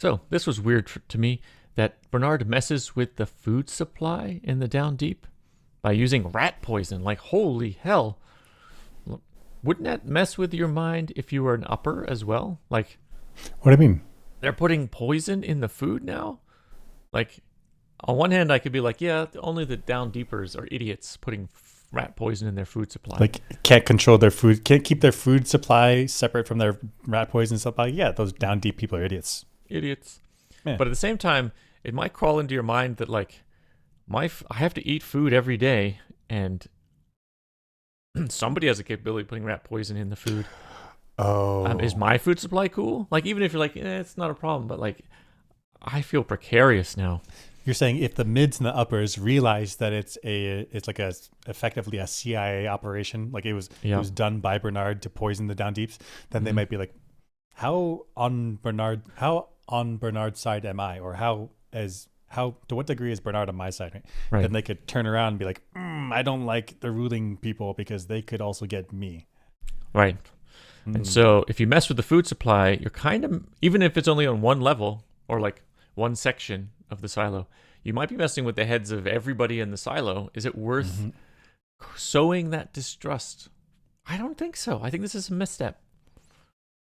So this was weird to me that Bernard messes with the food supply in the down deep by using rat poison. Like, holy hell. Wouldn't that mess with your mind if you were an upper as well? Like, What do you mean? they're putting poison in the food now? Like, on one hand, I could be like, yeah, only the down deepers are idiots putting rat poison in their food supply. Like, can't control their food, can't keep their food supply separate from their rat poison supply. Yeah, those down deep people are idiots. Idiots. Yeah. But at the same time, it might crawl into your mind that, like, I have to eat food every day, and somebody has a capability of putting rat poison in the food. Oh. Is my food supply cool? Like, even if you're like, it's not a problem, but like, I feel precarious now. You're saying if the mids and the uppers realize that it's like effectively a CIA operation, like it was done by Bernard to poison the down deeps, then they might be like, how on Bernard's side am I, or how to what degree is Bernard on my side? Right. Then they could turn around and be like, I don't like the ruling people because they could also get me. Right. And so if you mess with the food supply, you're kind of, even if it's only on one level or like one section of the silo, you might be messing with the heads of everybody in the silo. Is it worth sowing that distrust? I don't think so. I think this is a misstep.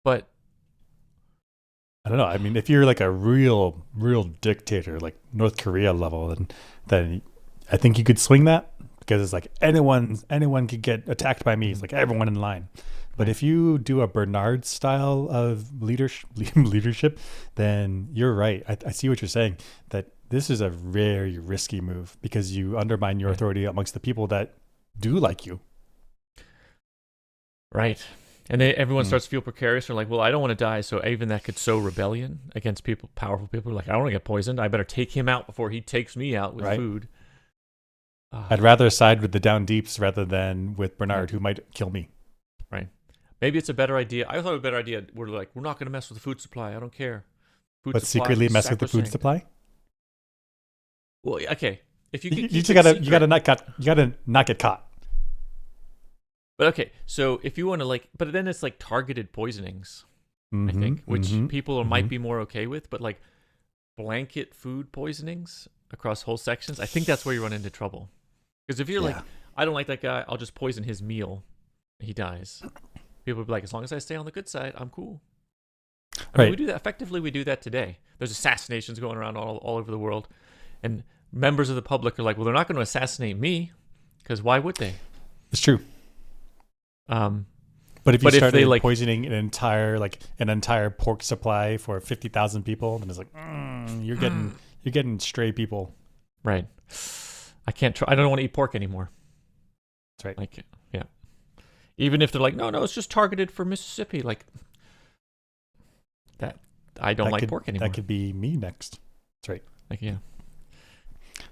But I don't know. I mean, if you're like a real dictator, like North Korea level, then I think you could swing that, because it's like anyone could get attacked by me. It's like everyone in line. But if you do a Bernard style of leadership, then you're right. I see what you're saying, that this is a very risky move, because you undermine your authority amongst the people that do like you. Right. And everyone starts to feel precarious. They're like, well, I don't want to die. So even that could sow rebellion against people, powerful people. Like, I don't want to get poisoned. I better take him out before he takes me out with food. I'd rather side with the down deeps rather than with Bernard, who might kill me. Right. Maybe it's a better idea. I thought it was a better idea. We're like, we're not going to mess with the food supply. I don't care. But secretly mess with the food supply? Well, okay. If you gotta not get caught. But okay, so if you want to but then it's like targeted poisonings, I think, which people might be more okay with. But like blanket food poisonings across whole sections, I think that's where you run into trouble. Because if you're like, I don't like that guy, I'll just poison his meal, he dies. People would be like, as long as I stay on the good side, I'm cool. I mean, we do that. Effectively, we do that today. There's assassinations going around all over the world. And members of the public are like, well, they're not going to assassinate me, because why would they? It's true. But if you started poisoning an entire pork supply for 50,000 people, then it's like, you're getting stray people. Right. I can't try. I don't want to eat pork anymore. That's right. Like, yeah. Even if they're like, no, it's just targeted for Mississippi. Like that. I don't like pork anymore. That could be me next. That's right. Like, yeah.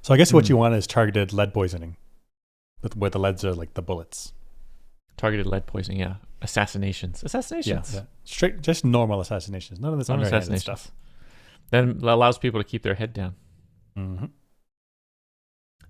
So I guess what you want is targeted lead poisoning, where the leads are like the bullets. Targeted lead poisoning, yeah. Assassinations. Yeah. Straight, just normal assassinations. None of this underhanded stuff. Then it allows people to keep their head down. Mm-hmm.